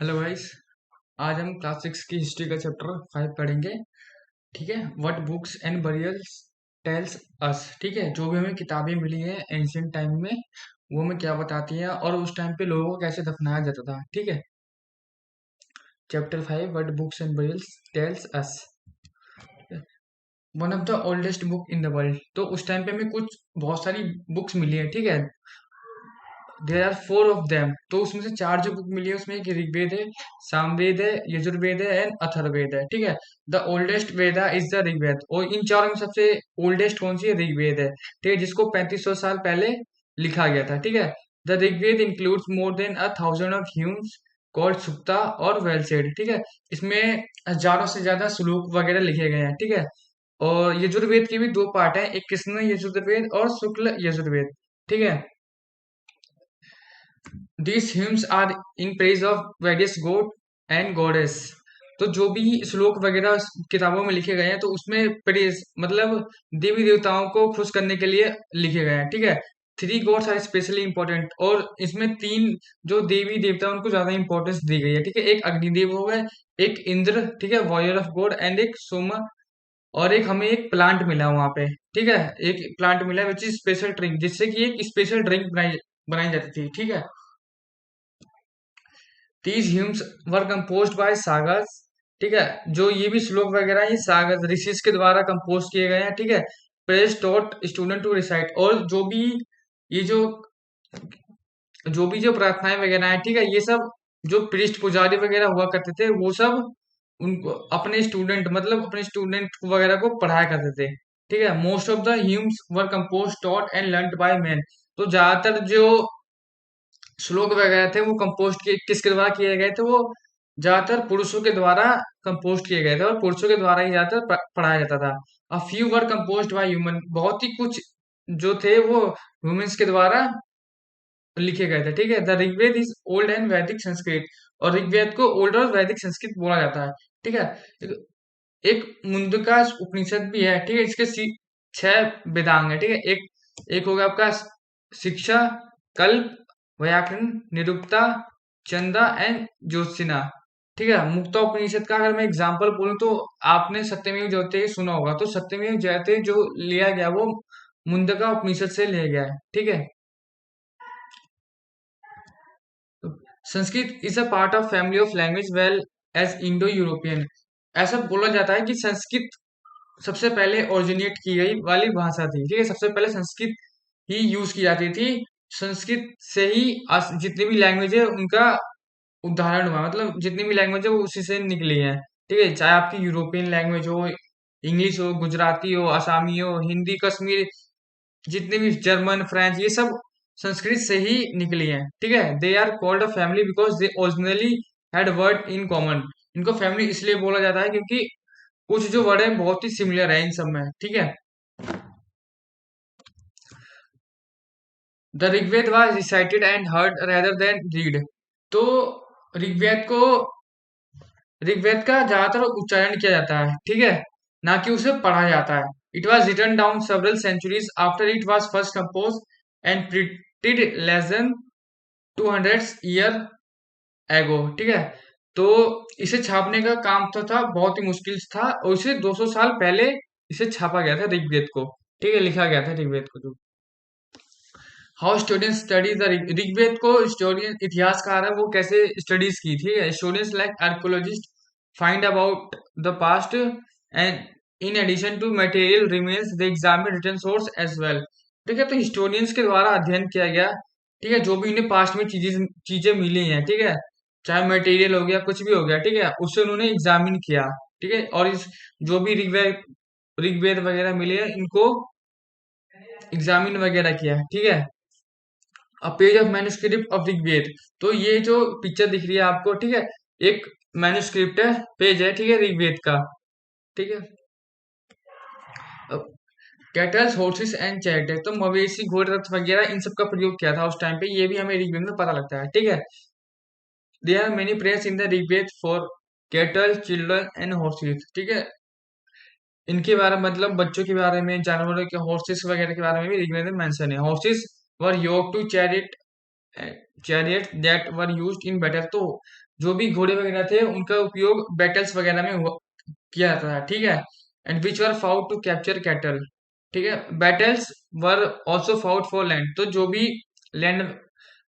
Hello guys. आज हम class 6 की हिस्ट्री का चैप्टर 5 पढ़ेंगे। ठीक है। What books and burials tells us. ठीक है, जो भी हमें किताबें मिली हैं एंशियंट टाइम में वो हमें क्या बताती हैं और उस टाइम पे लोगों को कैसे दफनाया जाता था। ठीक है। Chapter 5, what books and burials tells us. One of the oldest book in the world. तो उस टाइम पे हमें कुछ बहुत सारी बुक्स मिली है। ठीक है। There are four of them. तो उसमें से चार जो बुक मिली है उसमें एक ऋग्वेद है, सामवेद है, यजुर्वेद है एंड अथर्ववेद है। ठीक है। The oldest Veda is the Rigveda. और इन चारों में सबसे ओल्डेस्ट कौन सी है? ऋग्वेद है। ठीक है, जिसको 3500 साल पहले लिखा गया था। ठीक है। The Rigveda includes more than 1000 of hymns called sukta और वेल सेड। ठीक है। इसमें हजारों से ज्यादा श्लोक वगैरह लिखे गए हैं। ठीक है। और यजुर्वेद के भी दो पार्ट हैं, एक कृष्ण यजुर्वेद और शुक्ल यजुर्वेद। ठीक है। These hymns are in praise of various god and goddess। तो जो भी श्लोक वगैरह किताबों में लिखे गए हैं तो उसमें प्रेज मतलब देवी देवताओं को खुश करने के लिए लिखे गए हैं। ठीक है। Three gods are specially important. और इसमें तीन जो देवी देवता हैं, उनको ज्यादा इंपॉर्टेंस दी गई है। ठीक है। एक अग्निदेव हो गए, एक इंद्र, ठीक है, वॉरियर ऑफ गॉड, एंड एक सोमा। और एक हमें एक प्लांट मिला वहां पे। ठीक है। एक प्लांट मिला विच इज स्पेशल ड्रिंक, जिससे कि एक स्पेशल ड्रिंक बनाई बनाई जाती थी। ठीक है। These hymns were composed by sagas। ठीक है। जो ये भी श्लोक वगैरह ये सागस ऋषिस के द्वारा कंपोज किए गए हैं। ठीक है। Priests taught student to recite. और ये जो प्रार्थनाएं वगैरह हैं, ठीक है, ये सब जो प्रीस्ट पुजारी वगैरह हुआ करते थे वो सब उनको अपने स्टूडेंट वगैरह को पढ़ाया करते थे। ठीक है। Most of the hymns were compose taught and learned by men। तो ज्यादातर जो श्लोक वगैरह थे वो कंपोस्ट किसके द्वारा किए गए थे? वो ज्यादातर पुरुषों के द्वारा कंपोस्ट किए गए थे और पुरुषों के द्वारा ही ज्यादातर पढ़ाया जाता था। A few were composed by human. बहुत ही कुछ जो थे वो ह्यूमंस के द्वारा लिखे गए थे। ठीक है। The Rigveda is old and Vedic Sanskrit. और ऋग्वेद को ओल्ड और वैदिक संस्कृत बोला जाता है। ठीक है। एक मुंडका उपनिषद भी है। ठीक है। इसके छह वेदांग है। ठीक है। एक होगा आपका शिक्षा, कल्प, व्याकरण, निरुक्ता, चंदा एंड ज्योत्सना। ठीक है। मुक्ता उपनिषद का अगर मैं एग्जांपल बोलूं तो आपने सत्यमेव जयते सुना होगा। तो सत्यमेव जयते जो लिया गया वो मुंडका उपनिषद से लिया गया है। ठीक है। Sanskrit is a part of family of language well as Indo European. ऐसा बोला जाता है कि संस्कृत सबसे पहले ओरिजिनेट की गई वाली भाषा थी। ठीक है। सबसे पहले संस्कृत ही यूज की जाती थी। संस्कृत से ही जितनी भी लैंग्वेज है उनका उदाहरण हुआ। मतलब जितनी भी लैंग्वेज है वो उसी से निकली है। ठीक है। चाहे आपकी यूरोपियन लैंग्वेज हो, इंग्लिश हो, गुजराती हो, आसामी हो, हिंदी, कश्मीर, जितने भी जर्मन, फ्रेंच, ये सब संस्कृत से ही निकली हैं। ठीक है। They are called a family because they originally had word in common. इनको फैमिली इसलिए बोला जाता है क्योंकि कुछ जो वर्ड है बहुत ही सिमिलर है इन सब में। ठीक है। The Rigveda was recited and heard rather than read. तो ऋग्वेद को ऋग्वेद का ज्यादातर उच्चारण किया जाता है। ठीक है। ना कि उसे पढ़ा जाता है। It was written down several centuries after it was first compose and printed less than 200 year ago. ठीक है। तो इसे छापने का काम तो था बहुत ही मुश्किल था और इसे 200 साल पहले इसे छापा गया था ऋग्वेद को। ठीक है। लिखा गया था ऋग्वेद को। जो how students study the Rigveda को हिस्टोरियन इतिहासकार है वो कैसे स्टडीज की थी? Students like archaeologist find about the past and in addition to material remains they examine written source as well. ठीक है। तो हिस्टोरियंस के द्वारा अध्ययन किया गया। ठीक है। जो भी इन्हें पास्ट में चीजें चीजें मिली हैं। ठीक है। चाहे मटेरियल हो गया कुछ भी हो गया। ठीक है। उससे उन्होंने एग्जामिन किया। ठीक है। और इस जो भी ऋग्वेद वगैरह मिले हैं इनको एग्जामिन वगैरह किया। ठीक है। A page of manuscript of Rigveda. तो ये जो पिक्चर दिख रही है आपको, ठीक है, एक मैन्युस्क्रिप्ट है, पेज है। ठीक है। ऋग्वेद का। ठीक है। Kettles, horses and chariot. तो मवेशी, घोड़े, रथ वगैरह इन सब का प्रयोग किया था उस टाइम पे। ये भी हमें ऋग्वेद में पता लगता है। ठीक है। There are many prayers in the Rigveda for cattle, children and horses. ठीक है। इनके बारे में मतलब बच्चों के बारे में, जानवरों के, हॉर्सेस वगैरह के बारे में भी ऋग्वेद में मेंशन है। Horses were yoke to chariot that were used in battle. तो जो भी घोड़े वगैरह थे उनका उपयोग बैटल्स वगैरह में किया जाता था, ठीक है। And which were fought to capture cattle, ठीक है। Battles were also fought for land, तो जो भी लैंड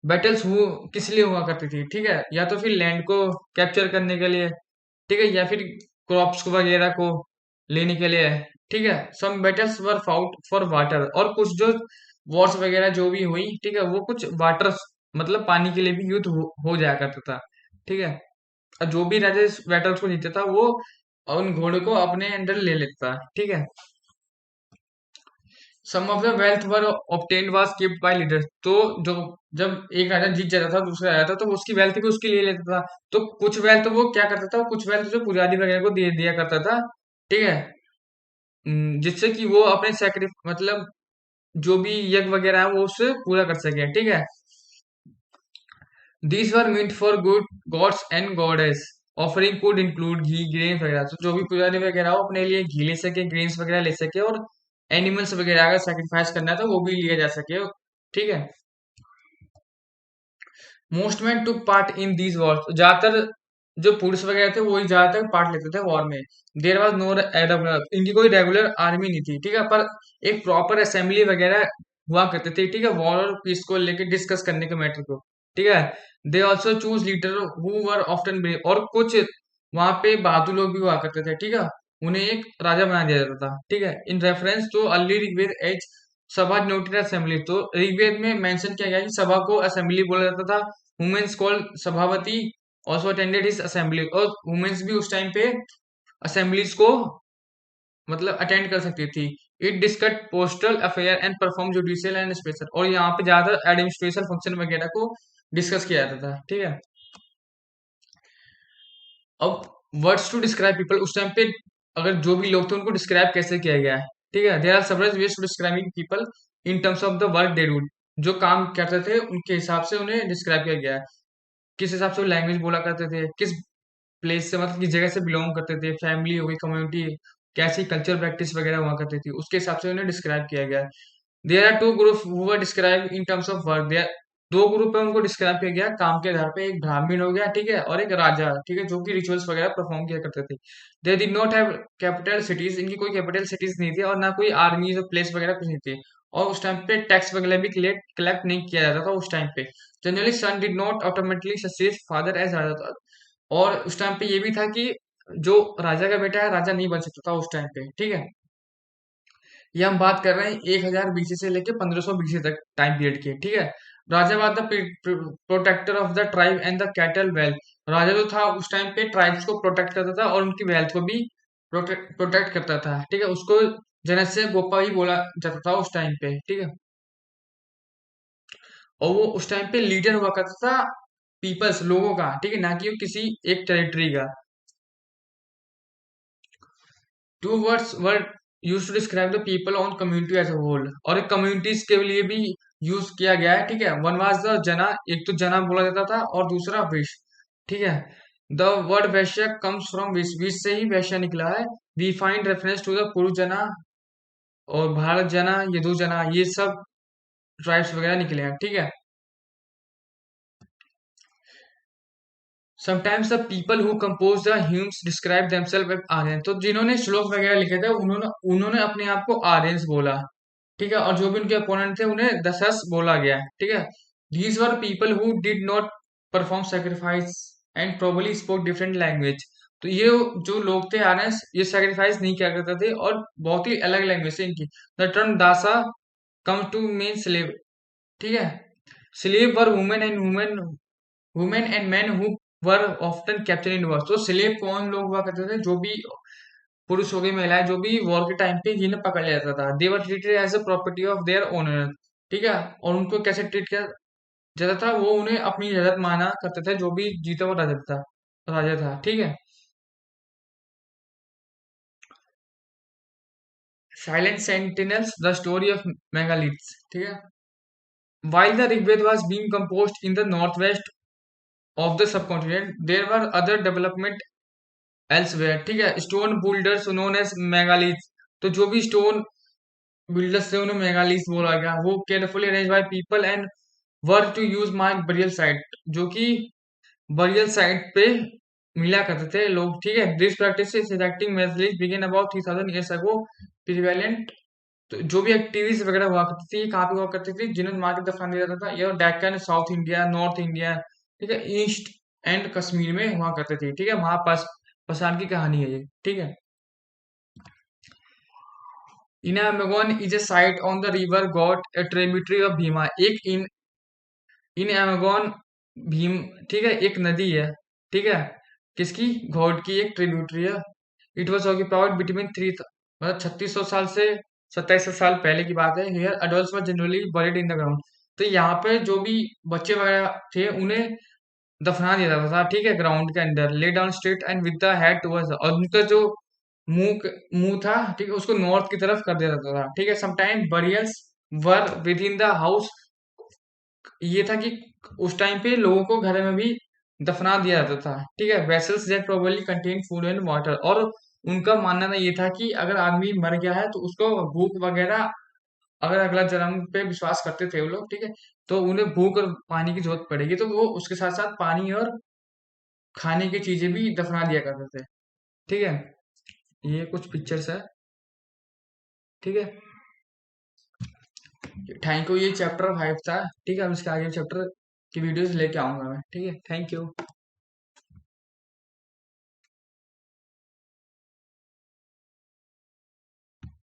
बैटल्स हुआ किस लिए हुआ करती थी, ठीक है, या तो फिर लैंड को कैप्चर करने के लिए, ठीक है, या फिर क्रॉप्स वगैरह को लेने के लिए, ठीक है। Some battles were fought for water, और कुछ जो वॉर्स वगैरह जो भी हुई, ठीक है, वो कुछ वाटर मतलब पानी के लिए भी युद्ध हो जाया करता था, ठीक है। और जो भी राजा इस बैटल्स को जीतता था वो उन घोड़े को अपने अंडर ले लेता, ठीक है। Some of the wealth were obtained was keeped by leaders, तो जो जब एक राजा जीत जाता था दूसरा राजा था तो उसकी वेल्थ भी उसके लिए लेता था। तो कुछ वेल्थ वो क्या करता था, कुछ वेल्थ जो पुजारी वगैरह को दे दिया करता था, ठीक है। जिससे कि वो अपने सेक्रिफ मतलब जो भी यज्ञ वगैरह है वो उससे पूरा कर सके, ठीक है। These were meant for good gods and goddess, offering could include ghee grain वगैरह, तो जो भी पुजारी वगैरह हो अपने लिए घी ले सके, ग्रेन्स वगैरह ले सके, और एनिमल्स वगैरह अगर सैक्रिफाइस करना है तो वो भी लिया जा सके, ठीक है। Most man to part in these wars, ज्यादातर जो पुरुष वगैरह थे वही ज्यादातर पार्ट लेते थे वॉर में। देर वॉज नो रेगुलर, इनकी कोई रेगुलर आर्मी नहीं थी, ठीक है, पर एक प्रॉपर असेंबली वगैरह हुआ करते थे, ठीक है, वॉर और पीस को लेकर डिस्कस करने के मैटर को, ठीक है। They also choose leader who were often brave, और कुछ वहां पे बहादुर लोग भी हुआ करते थे, ठीक है, उन्हें एक राजा बना दिया जाता था, ठीक है। In reference to early Rigveda as sabha noted assembly, तो ऋग्वेद में मेंशन किया गया कि सभा को असेंबली बोला जाता था। Womens called sabhavati also attended his assembly, और वुमेन्स भी उस टाइम पे असेंबलीज को मतलब अटेंड कर सकती थी। It discuss postal affair and perform judicial and special, और यहाँ पे ज्यादा एडमिनिस्ट्रेशन फंक्शन वगैरह को डिस्कस किया जाता था, ठीक है। अब वर्ड्स टू डिस्क्राइब पीपल, उस टाइम पे अगर जो भी लोग थे उनको डिस्क्राइब कैसे किया गया है, ठीक है। There are several ways to describing people in terms of the work they do, जो काम करते थे उनके हिसाब से उन्हें डिस्क्राइब किया गया है। किस हिसाब से वो लैंग्वेज बोला करते थे, किस प्लेस से मतलब किस जगह से बिलोंग करते थे, फैमिली हो गई, कम्युनिटी, कैसी कल्चर प्रैक्टिस वगैरह हुआ करती थी, उसके हिसाब से उन्हें डिस्क्राइब किया गया है। There are two group who were describe in terms of work, there दो ग्रुप है उनको डिस्क्राइब किया गया काम के आधार पे, एक ब्राह्मण हो गया, ठीक है, और एक राजा, ठीक है, जो कि रिचुअल्स वगैरह परफॉर्म किया करते थे। They did not have capital cities, इनकी कोई कैपिटल सिटीज नहीं थी, और ना कोई आर्मी और प्लेस वगैरह कुछ नहीं थे। और उस टाइम पे टैक्स वगैरह भी कलेक्ट नहीं किया जाता था उस टाइम पे। Generally son did not automatically success father as raja था, और उस टाइम पे ये भी था कि जो राजा का बेटा है राजा नहीं बन सकता था उस टाइम पे, ठीक है। ये हम बात कर रहे हैं 1000 बीसी से लेके 1500 बीसी तक टाइम पीरियड की, ठीक है। Raja was the protector of the tribe and the cattle wealth, राजा जो था उस टाइम पे ट्राइब्स को प्रोटेक्ट करता था और उनकी वेल्थ को भी प्रोटेक्ट करता था, ठीक है। उसको जनस्य गोपा ही बोला जाता था उस टाइम पे, ठीक है। और वो उस टाइम पे लीडर हुआ करता था पीपल्स, लोगों का, ठीक है, ना कि किसी एक टेरिटरी का। Two words were use to describe the people on community as a whole, और कम्युनिटीज के लिए भी यूज किया गया है, ठीक है। वन वाज द जना, एक तो जना बोला जाता था, और दूसरा वैश्य, ठीक है। The word Vaishya comes from vish, vish से ही वैश्य निकला है। We find reference to the purusha jana और भारत जना, यदु जना, ये सब ट्राइब्स वगैरह निकले हैं, ठीक है। Sometimes the people who compose the hymns describe themselves as Aryan, तो जिन्होंने श्लोक वगैरह लिखे थे उन्होंने उन्होंने अपने आप को आर्यंस बोला, ठीक है, और जो भी उनके अपोनेंट थे उन्हें दसस बोला गया, ठीक है। These were people who did not perform sacrifice and probably spoke different language, तो ये जो लोग थे आर्यंस ये सेक्रीफाइस नहीं किया करते थे और बहुत ही अलग लैंग्वेज से इनकी। द टर्म दासा कम टू मीन स्लेव, ठीक है। Slave were women and man who were often capture in war, तो स्लेव कौन लोग हुआ करते थे, जो भी पुरुष हो गए महिलाएं जो भी वॉर के टाइम पे जिन्हें पकड़ लिया जाता था। They were treated as a property of their owner, ठीक है, और उनको कैसे ट्रीट किया जाता था, वो उन्हें अपनी इजाजत माना करते थे जो भी जीता हुआ राजा था, ठीक है। Silent sentinels the story of megaliths, ठीक है। While the Rigveda was being composed in the northwest of the subcontinent, there were other development elsewhere, ठीक है। Stone builders known as megaliths, तो जो भी स्टोन बिल्डर्स थे उन्हें मेगालिथ्स बोला गया। वो carefully arrange by people and work to use mark burial site, जो कि बरियल साइट पे मिला करते थे लोग, ठीक है। दिस प्रैक्टिस सिलेक्टिंग मेजलिस begin about 3000 years ago prevalent. तो जो भी एक्टिविटीज वगैरह हुआ करती थी, कहाँ पे हुआ करती थी, जिन्हें मार के दफना दिया जाता था, ये Deccan, south India, north India, ठीक है, ईस्ट एंड कश्मीर में हुआ करते थे, ठीक है। वहां पास पसान की कहानी है ये, ठीक है। Inamgaon is a site on the river Ghod a tributary of Bhima. एक इन एमेगोन भीम, ठीक है, एक नदी है, ठीक है, किसकी, घोट की एक ट्रिब्यूटरी है। It was occupied between three, मतलब 3600 साल से 2700 साल पहले की बात है। Here adults were generally buried in the ground. तो यहाँ पे जो भी बच्चे वगैरह थे उन्हें दफना दिया जाता था, ठीक है, ग्राउंड के अंदर, lay down straight and with the head towards, और उनका जो मुंह था, ठीक है, उसको नॉर्थ की तरफ कर दिया जाता था, ठीक है। Sometime burials were with in the house. ये था कि उस टाइम पे लोगों को घर में भी दफना दिया जाता था, ठीक है। Vessels that probably contain food and water, और उनका मानना ये था कि अगर आदमी मर गया है तो उसको भूख वगैरह, अगर अगला जन्म पे विश्वास करते थे वो लोग, ठीक है, तो उन्हें भूख और पानी की जरूरत पड़ेगी, तो वो उसके साथ साथ पानी और खाने की चीजें भी दफना दिया करते थे, ठीक है। ये कुछ पिक्चर्स है, ठीक है। Thank you. ये चैप्टर 5 था, ठीक है। अब इसके आगे चैप्टर की वीडियोस लेके आऊंगा मैं, ठीक है। Thank you.